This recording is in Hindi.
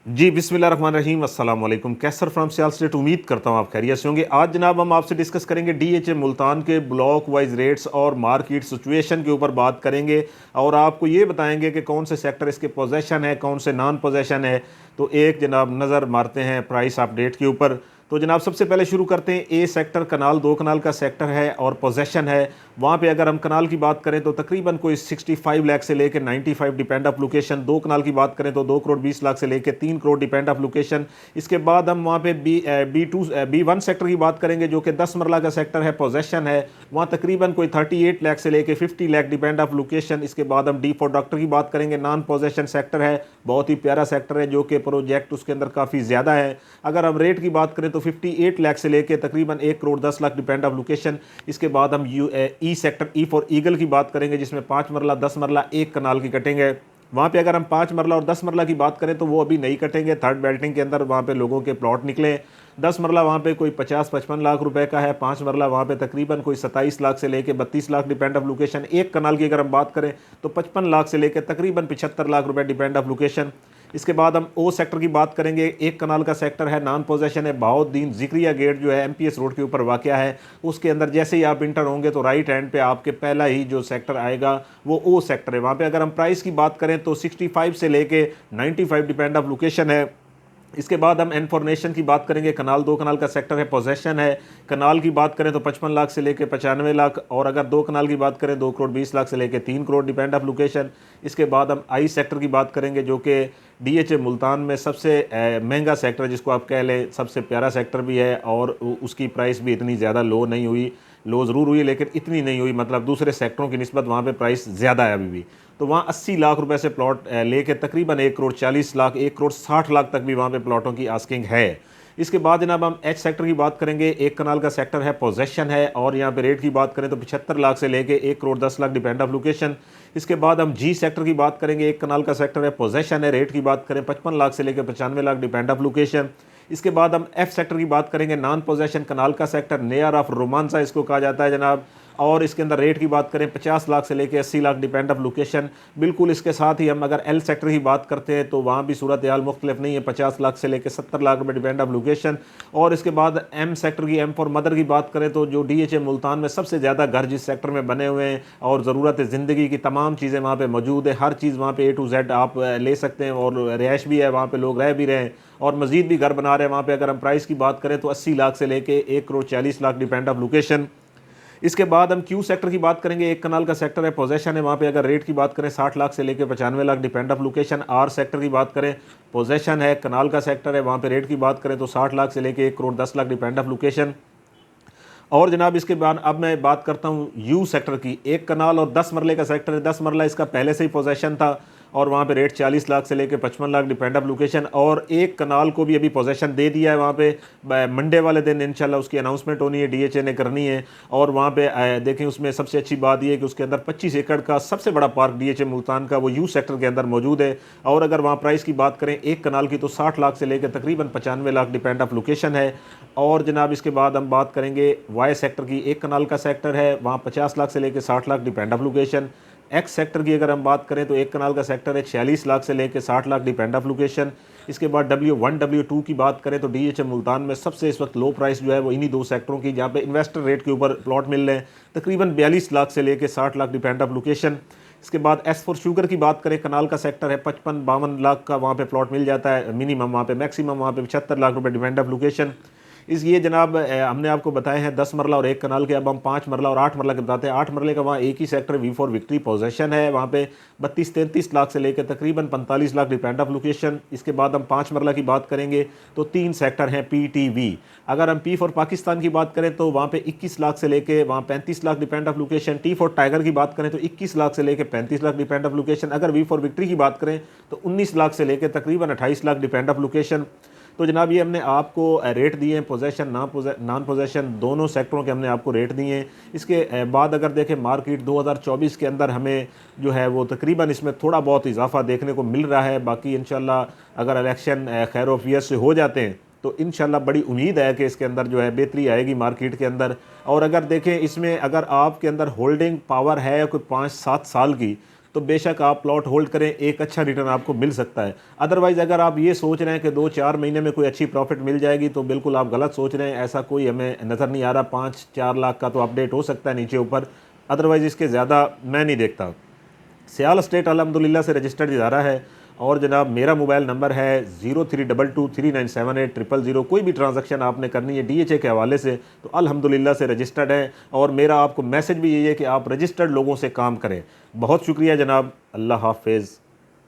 जी बिस्मिल्लाहिर्रहमानिर्रहीम अस्सलाम वालेकुम। कैसर फ्रॉम सियाल स्टेट, उम्मीद करता हूँ आप खैरियत से होंगे। आज जनाब हम आपसे डिस्कस करेंगे डीएचए मुल्तान के ब्लॉक वाइज रेट्स और मार्केट सिचुएशन के ऊपर बात करेंगे और आपको ये बताएंगे कि कौन से सेक्टर इसके पोजेशन है, कौन से नॉन पोजेशन है। तो एक जनाब नज़र मारते हैं प्राइस अपडेट के ऊपर। तो जनाब सबसे पहले शुरू करते हैं ए सेक्टर, कनाल 2 कनाल का सेक्टर है और पोजेशन है। वहाँ पे अगर हम कनाल की बात करें तो तकरीबन कोई 65 लाख से लेकर 95 डिपेंड ऑफ लोकेशन। 2 कनाल की बात करें तो 2 करोड़ 20 लाख से लेकर 3 करोड़ डिपेंड ऑफ लोकेशन। इसके बाद हम वहाँ पे बी वन सेक्टर की बात करेंगे जो कि 10 मरला का सेक्टर है, पोजेशन है। वहाँ तकरीबन कोई 38 लाख से लेकर 50 लाख डिपेंड ऑफ लोकेशन। इसके बाद हम D4 डॉक्टर की बात करेंगे, नॉन पोजेशन सेक्टर है, बहुत ही प्यारा सेक्टर है जो कि प्रोजेक्ट उसके अंदर काफ़ी ज़्यादा है। अगर हम रेट की बात करें तो 58 लाख से लेकर तकरीबन 1 crore 10 lakh depend of location. इसके बाद हम E sector E for eagle की बात करेंगे जिसमें 5 मरला 10 मरला एक कनाल की कटेंगे। वहाँ पे अगर हम 5 मरला और 10 मरला की बात करें तो वो अभी नहीं कटेंगे, थर्ड बेल्टिंग के अंदर वहाँ पे लोगों के प्लॉट निकले। 10 मरला वहाँ पे कोई 50-55 लाख रुपए का है, 5 मरला वहाँ पे तकरीबन कोई 27 लाख से लेकर 32 लाख डिपेंड ऑफ लोकेशन। एक कनाल की अगर हम बात करें तो 55 लाख से लेकर तकरीबन 75 लाख रुपए डिपेंड ऑफ लोकेशन। इसके बाद हम ओ सेक्टर की बात करेंगे, एक कनाल का सेक्टर है, नॉन पोजेशन है, बहाउद्दीन जिक्रिया गेट जो है एमपीएस रोड के ऊपर वाक़या है। उसके अंदर जैसे ही आप इंटर होंगे तो राइट हैंड पे आपके पहला ही जो सेक्टर आएगा वो ओ सेक्टर है। वहाँ पे अगर हम प्राइस की बात करें तो 65 से लेके 95 डिपेंड ऑफ लोकेशन है। इसके बाद हम इन्फॉर्मेशन की बात करेंगे, कनाल 2 कनाल का सेक्टर है, पोजेशन है। कनाल की बात करें तो 55 लाख से लेकर 95 लाख, और अगर 2 कनाल की बात करें 2 करोड़ 20 लाख से लेकर 3 करोड़ डिपेंड ऑफ लोकेशन। इसके बाद हम आई सेक्टर की बात करेंगे जो कि डीएचए मुल्तान में सबसे महंगा सेक्टर जिसको आप कह लें, सबसे प्यारा सेक्टर भी है और उसकी प्राइस भी इतनी ज़्यादा लो नहीं हुई। लो ज़रूर हुई लेकिन इतनी नहीं हुई, मतलब दूसरे सेक्टरों की निस्बत वहाँ पे प्राइस ज़्यादा है अभी भी। तो वहाँ 80 लाख रुपए से प्लॉट लेके तकरीबन 1 करोड़ 40 लाख 1 करोड़ 60 लाख तक भी वहाँ पे प्लॉटों की आस्किंग है। इसके बाद जनाब हम एच सेक्टर की बात करेंगे, एक कनाल का सेक्टर है, पोजेशन है, और यहाँ पे रेट की बात करें तो 75 लाख से लेके 1 crore 10 lakh depend of location. इसके बाद हम जी सेक्टर की बात करेंगे, एक कनाल का सेक्टर है, पोजेशन है, रेट की बात करें 55 लाख से लेकर 95 लाख डिपेंड ऑफ लोकेशन। इसके बाद हम एफ सेक्टर की बात करेंगे, नॉन पोजेशन कनाल का सेक्टर, नेयर ऑफ रोमांसा इसको कहा जाता है जनाब, और इसके अंदर रेट की बात करें 50 लाख से लेकर 80 लाख डिपेंड ऑफ लोकेशन। बिल्कुल इसके साथ ही हम अगर एल सेक्टर की बात करते हैं तो वहाँ भी सूरत हाल मुख्तलिफ नहीं है, 50 लाख से लेकर 70 लाख रुपये डिपेंड ऑफ लोकेशन। और इसके बाद एम सेक्टर की, एम फॉर मदर की बात करें तो जो डीएचए मुल्तान में सबसे ज़्यादा घर जिस सेक्टर में बने हुए हैं और ज़रूरत ज़िंदगी की तमाम चीज़ें वहाँ पर मौजूद है, हर चीज़ वहाँ पर A to Z आप ले सकते हैं, और रिहाइश भी है वहाँ पर, लोग रह भी रहे हैं और मज़ीद भी घर बना रहे हैं वहाँ पे। अगर हम प्राइस की बात करें तो 80 लाख से लेके 1 crore 40 lakh depend of location. इसके बाद हम क्यू सेक्टर की बात करेंगे, एक कनाल का सेक्टर है, पोजेशन है, वहाँ पे अगर रेट की बात करें 60 लाख से लेकर 95 लाख डिपेंड ऑफ लोकेशन। आर सेक्टर की बात करें, पोजेशन है, कनाल का सेक्टर है, वहाँ पे रेट की बात करें तो 60 लाख से लेकर 1 crore 10 lakh depend of location. और जनाब इसके बाद अब मैं बात करता हूँ यू सेक्टर की, एक कनाल और 10 मरले का सेक्टर है। 10 मरला इसका पहले से ही पोजेशन था और वहाँ पे रेट 40 लाख से लेकर 55 लाख डिपेंड ऑफ लोकेशन, और एक कनाल को भी अभी पोजेशन दे दिया है। वहाँ पे मंडे वाले दिन इंशाल्लाह उसकी अनाउंसमेंट होनी है, डीएचए ने करनी है। और वहाँ पे देखें, उसमें सबसे अच्छी बात यह है कि उसके अंदर 25 एकड़ का सबसे बड़ा पार्क डीएचए मुल्तान का वो यू सेक्टर के अंदर मौजूद है। और अगर वहाँ प्राइस की बात करें एक कनाल की तो 60 लाख से लेकर तकरीबन 95 लाख डिपेंड ऑफ लोकेशन है। और जनाब इसके बाद हम बात करेंगे वाई सेक्टर की, एक कनाल का सेक्टर है, वहाँ 50 लाख से लेकर 60 lakh depend of location. X sector की अगर हम बात करें तो एक कनाल का सेक्टर है, 46 लाख से लेकर 60 लाख डिपेंड ऑफ लोकेशन। इसके बाद W1 W2 की बात करें तो डीएचए मुल्तान में सबसे इस वक्त लो प्राइस जो है वो इन्हीं दो सेक्टरों की, जहाँ पे इन्वेस्टर रेट के ऊपर प्लॉट मिल रहे हैं, तकरीबन 42 लाख से लेकर 60 लाख डिपेंड ऑफ लोकेशन। इसके बाद एस फॉर शुगर की बात करें, कनाल का सेक्टर है, 55-52 लाख का वहाँ पे प्लॉट मिल जाता है मिनिमम, वहाँ पे मैक्सिमम वहाँ पे 75 लाख रुपए डिपेंड ऑफ लोकेशन। इस ये जनाब हमने आपको बताए हैं 10 मरला और एक कनाल के। अब हम 5 मरला और 8 मरला के बताते हैं। 8 मरले का वहाँ एक ही sector V for victory possession है, वहाँ पे 32-33 लाख से लेकर तकरीबन 45 लाख डिपेंड ऑफ लोकेशन। इसके बाद हम 5 मरला की बात करेंगे तो 3 सेक्टर हैं PTV। अगर हम P फॉर पाकिस्तान की बात करें तो वहाँ पे 21 लाख से लेकर वहाँ 35 lakh depend of location. T for tiger की बात करें तो 21 लाख से लेकर 35 लाख डिपेंड ऑफ लोकेशन। अगर वी फॉर विक्ट्री की बात करें तो 19 लाख से लेकर तकरीबन 28 लाख डिपेंड ऑफ लोकेशन। तो जनाब ये हमने आपको रेट दिए हैं, पोजेशन नॉन पोजेशन दोनों सेक्टरों के हमने आपको रेट दिए हैं। इसके बाद अगर देखें मार्केट 2024 के अंदर हमें जो है वो तकरीबन इसमें थोड़ा बहुत इजाफा देखने को मिल रहा है। बाकी इंशाल्लाह अगर इलेक्शन खैर वफियत से हो जाते हैं तो इंशाल्लाह बड़ी उम्मीद है कि इसके अंदर जो है बेहतरी आएगी मार्केट के अंदर। और अगर देखें इसमें अगर आपके अंदर होल्डिंग पावर है कोई 5-7 साल की तो बेशक आप प्लॉट होल्ड करें, एक अच्छा रिटर्न आपको मिल सकता है। अदरवाइज़ अगर आप ये सोच रहे हैं कि 2-4 महीने में कोई अच्छी प्रॉफिट मिल जाएगी, तो बिल्कुल आप गलत सोच रहे हैं। ऐसा कोई हमें नज़र नहीं आ रहा। 5-4 लाख का तो अपडेट हो सकता है नीचे ऊपर, अदरवाइज़ इसके ज़्यादा मैं नहीं देखता। सियाल स्टेट अल्हम्दुलिल्लाह से रजिस्टर्ड इदारा है, और जनाब मेरा मोबाइल नंबर है 0322397800। कोई भी ट्रांजैक्शन आपने करनी है DHA के हवाले से तो अल्हम्दुलिल्लाह से रजिस्टर्ड है, और मेरा आपको मैसेज भी यही है कि आप रजिस्टर्ड लोगों से काम करें। बहुत शुक्रिया जनाब, अल्लाह हाफ़िज़।